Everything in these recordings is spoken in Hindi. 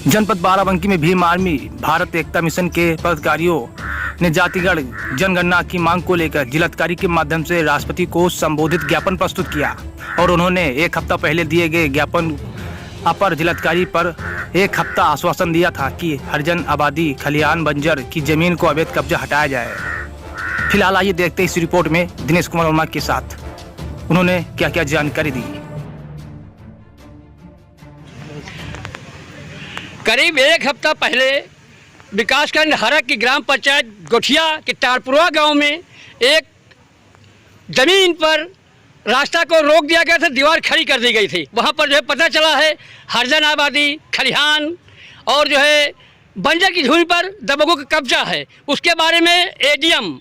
जनपद बाराबंकी में भीम आर्मी भारत एकता मिशन के पदाधिकारियों ने जातिगत जनगणना की मांग को लेकर जिलाधिकारी के माध्यम से राष्ट्रपति को संबोधित ज्ञापन प्रस्तुत किया और उन्होंने एक हफ्ता पहले दिए गए ज्ञापन अपर जिलाधिकारी पर एक हफ्ता आश्वासन दिया था कि हरिजन आबादी खलिहान बंजर की जमीन को अवैध कब्जा हटाया जाए। फिलहाल आइए देखते हैं इस रिपोर्ट में दिनेश कुमार वर्मा के साथ उन्होंने क्या क्या जानकारी दी। करीब एक हफ्ता पहले विकासखंड हरक की ग्राम पंचायत गोठिया के तारपुरा गांव में एक ज़मीन पर रास्ता को रोक दिया गया था, दीवार खड़ी कर दी गई थी। वहां पर जो है पता चला है हरिजन आबादी खलिहान और जो है बंजर की भूमि पर दबंगों का कब्जा है। उसके बारे में एडीएम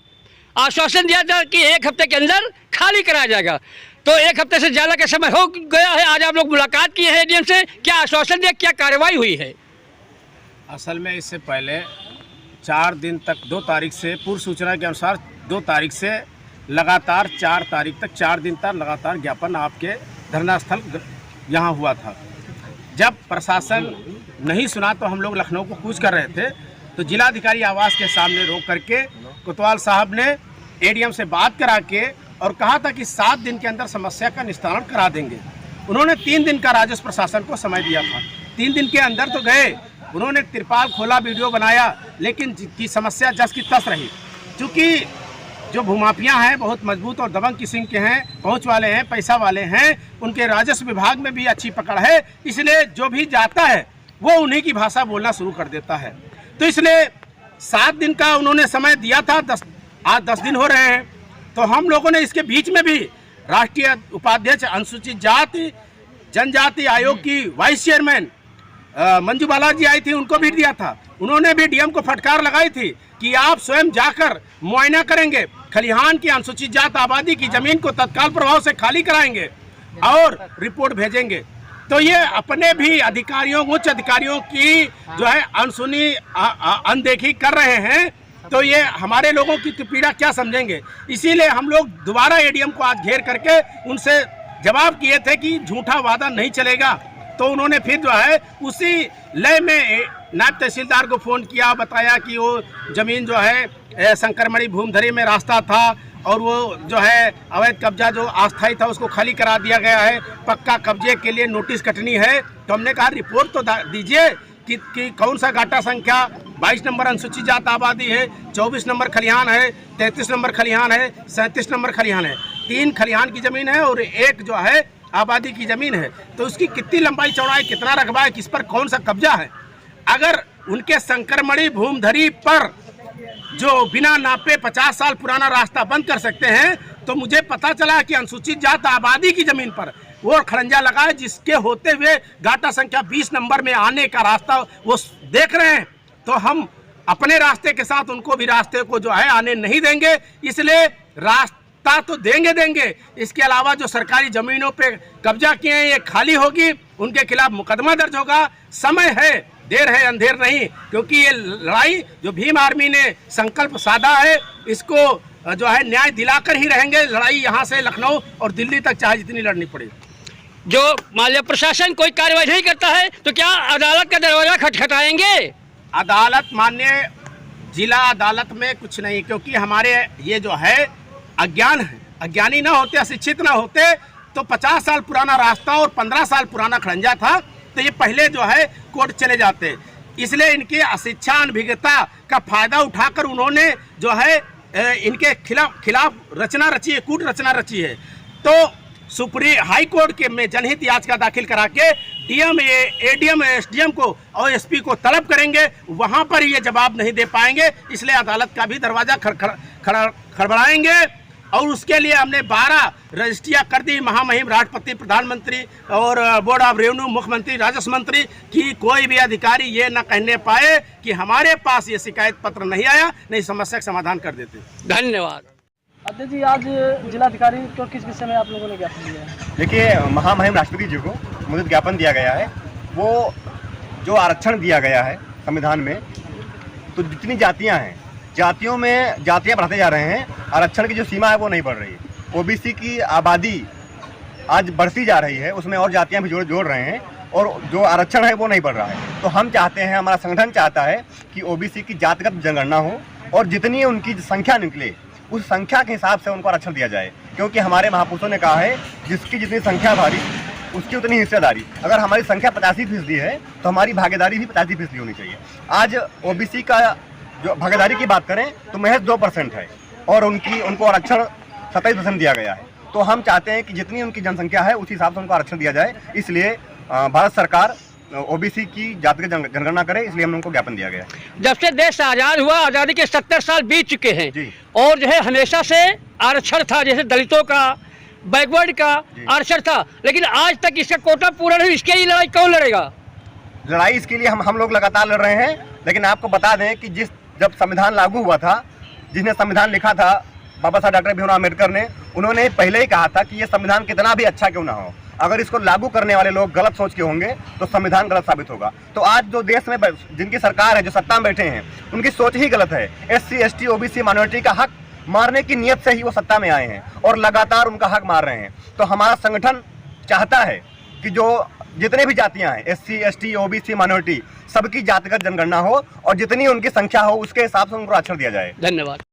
आश्वासन दिया था कि एक हफ्ते के अंदर खाली कराया जाएगा। तो एक हफ्ते से ज़्यादा का समय हो गया है। आज आप लोग मुलाकात किए हैं एडीएम से, क्या आश्वासन दिया, क्या कार्रवाई हुई है? असल में इससे पहले 4 दिन तक 2 तारीख से पूर्व सूचना के अनुसार 2 तारीख से लगातार 4 तारीख तक 4 दिन तक लगातार ज्ञापन आपके धरना स्थल यहाँ हुआ था। जब प्रशासन नहीं सुना तो हम लोग लखनऊ को कूच कर रहे थे, तो जिलाधिकारी आवास के सामने रोक करके कोतवाल साहब ने एडीएम से बात करा के और कहा था कि 7 दिन के अंदर समस्या का निस्तारण करा देंगे। उन्होंने 3 दिन का राजस्व प्रशासन को समय दिया था। 3 दिन के अंदर तो गए, उन्होंने तिरपाल खोला, वीडियो बनाया, लेकिन की समस्या जस की तस रही। क्योंकि जो भूमाफिया हैं बहुत मजबूत और दबंग किस्म के हैं, पहुंच वाले हैं, पैसा वाले हैं, उनके राजस्व विभाग में भी अच्छी पकड़ है, इसलिए जो भी जाता है वो उन्हीं की भाषा बोलना शुरू कर देता है। तो इसलिए 7 दिन का उन्होंने समय दिया था, आज 10 दिन हो रहे हैं। तो हम लोगों ने इसके बीच में भी राष्ट्रीय उपाध्यक्ष अनुसूचित जाति जनजाति आयोग की वाइस चेयरमैन मंजू बालाजी आई थी, उनको भी दिया था। उन्होंने भी डीएम को फटकार लगाई थी कि आप स्वयं जाकर मुआयना करेंगे, खलिहान की अनुसूचित जात आबादी की जमीन को तत्काल प्रभाव से खाली कराएंगे और रिपोर्ट भेजेंगे। तो ये अपने भी अधिकारियों, उच्च अधिकारियों की जो है अनसुनी अनदेखी कर रहे हैं। तो ये हमारे लोगों की पीड़ा क्या समझेंगे? इसीलिए हम लोग दोबारा एडीएम को आज घेर करके उनसे जवाब किए थे कि झूठा वादा नहीं चलेगा। तो उन्होंने फिर जो है उसी लय में नायब तहसीलदार को फ़ोन किया, बताया कि वो ज़मीन जो है संकरमणि भूमधरी में रास्ता था और वो जो है अवैध कब्जा जो अस्थायी था उसको खाली करा दिया गया है, पक्का कब्जे के लिए नोटिस कटनी है। तो हमने कहा रिपोर्ट तो दीजिए कि कौन सा घाटा संख्या 22 नंबर अनुसूचित जात आबादी है, 24 नंबर खलिहान है, 33 नंबर खलिहान है, 37 नंबर खलिहान है। 3 खलिहान की ज़मीन है और 1 जो है आबादी की ज़मीन है। तो उसकी कितनी लंबाई चौड़ाई, कितना रकबा है, किस पर कौन सा कब्जा है? अगर उनके संकरमणि भूमधरी पर जो बिना नापे 50 साल पुराना रास्ता बंद कर सकते हैं, तो मुझे पता चला कि अनुसूचित जात आबादी की ज़मीन पर वो खड़ंजा लगा है, जिसके होते हुए घाटा संख्या 20 नंबर में आने का रास्ता वो देख रहे हैं। तो हम अपने रास्ते के साथ उनको भी रास्ते को जो है आने नहीं देंगे। इसलिए रास्ता तो देंगे। इसके अलावा जो सरकारी ज़मीनों पे कब्जा किए हैं ये खाली होगी, उनके खिलाफ मुकदमा दर्ज होगा। समय है, देर है अंधेर नहीं, क्योंकि ये लड़ाई जो भीम आर्मी ने संकल्प साधा है इसको जो है न्याय दिलाकर ही रहेंगे। लड़ाई यहाँ से लखनऊ और दिल्ली तक चाहे जितनी लड़नी पड़े। जो माननीय प्रशासन कोई कार्रवाई नहीं करता है तो क्या अदालत का दरवाजा खटखटाएंगे? अदालत, माननीय जिला अदालत में कुछ नहीं, क्योंकि हमारे ये जो है अज्ञान है। अज्ञानी ना होते, अशिक्षित ना होते तो 50 साल पुराना रास्ता और 15 साल पुराना खड़ंजा था तो ये पहले जो है कोर्ट चले जाते। इसलिए इनकी अशिक्षा अनभिज्ञता का फायदा उठाकर उन्होंने जो है इनके खिलाफ रचना रची है, कूट रचना रची है। तो सुप्रीम हाई कोर्ट के में जनहित याचिका दाखिल करा के डीएम, एडीएम, एसडीएम को और एसपी को तलब करेंगे, वहां पर ये जवाब नहीं दे पाएंगे। इसलिए अदालत का भी दरवाजा खड़बड़ाएंगे और उसके लिए हमने 12 रजिस्ट्रियाँ कर दी। महामहिम राष्ट्रपति, प्रधानमंत्री और बोर्ड ऑफ रेवेन्यू, मुख्यमंत्री, राजस्व मंत्री की कोई भी अधिकारी ये न कहने पाए कि हमारे पास ये शिकायत पत्र नहीं आया, नहीं समस्या का समाधान कर देते। धन्यवाद। अध्यक्ष जी, आज जिलाधिकारी को किस विषय में आप लोगों ने ज्ञापन दिया है? देखिए, महामहिम राष्ट्रपति जी को मुझे ज्ञापन दिया गया है। वो जो आरक्षण दिया गया है संविधान में, तो जितनी जातियां हैं, जातियों में जातियां बढ़ाते जा रहे हैं, आरक्षण की जो सीमा है वो नहीं बढ़ रही है। ओबीसी की आबादी आज बढ़ती जा रही है, उसमें और जातियां भी जोड़ रहे हैं और जो आरक्षण है वो नहीं बढ़ रहा है। तो हम चाहते हैं, हमारा संगठन चाहता है कि ओबीसी की जातिगत जनगणना हो और जितनी उनकी संख्या निकले उस संख्या के हिसाब से उनको आरक्षण दिया जाए, क्योंकि हमारे महापुरुषों ने कहा है जिसकी जितनी संख्या भारी उसकी उतनी हिस्सेदारी। अगर हमारी संख्या 85% है तो हमारी भागीदारी भी 85% होनी चाहिए। आज ओबीसी का जो भागीदारी की बात करें तो महज 2% है और उनको आरक्षण 27% दिया गया है। तो हम चाहते हैं कि जितनी उनकी जनसंख्या है उस हिसाब से उनको आरक्षण दिया जाए। इसलिए भारत सरकार ओबीसी की जातिगत जनगणना करे, इसलिए हमने उनको ज्ञापन दिया गया। जब से देश आज़ाद हुआ, आज़ादी के 70 साल बीत चुके हैं जी। और जो है हमेशा से आरक्षण था, जैसे दलितों का, बैकवर्ड का आरक्षण था, लेकिन आज तक इसका कोटा पूरा नहीं। इसके लिए लड़ाई कौन लड़ेगा? लड़ाई इसके लिए हम लोग लगातार लड़ रहे हैं। लेकिन आपको बता दें कि जब संविधान लागू हुआ था, जिसने संविधान लिखा था बाबा साहब डॉक्टर भीमराव अम्बेडकर ने, उन्होंने पहले ही कहा था कि ये संविधान कितना भी अच्छा क्यों ना हो, अगर इसको लागू करने वाले लोग गलत सोच के होंगे तो संविधान गलत साबित होगा। तो आज जो देश में जिनकी सरकार है, जो सत्ता में बैठे हैं, उनकी सोच ही गलत है। SC, ST, OBC माइनॉरिटी का हक मारने की नियत से ही वो सत्ता में आए हैं और लगातार उनका हक मार रहे हैं। तो हमारा संगठन चाहता है कि जो जितने भी जातियां हैं, SC, ST, OBC माइनॉरिटी, सबकी जातिगत जनगणना हो और जितनी उनकी संख्या हो उसके हिसाब से उनको आरक्षण दिया जाए। धन्यवाद।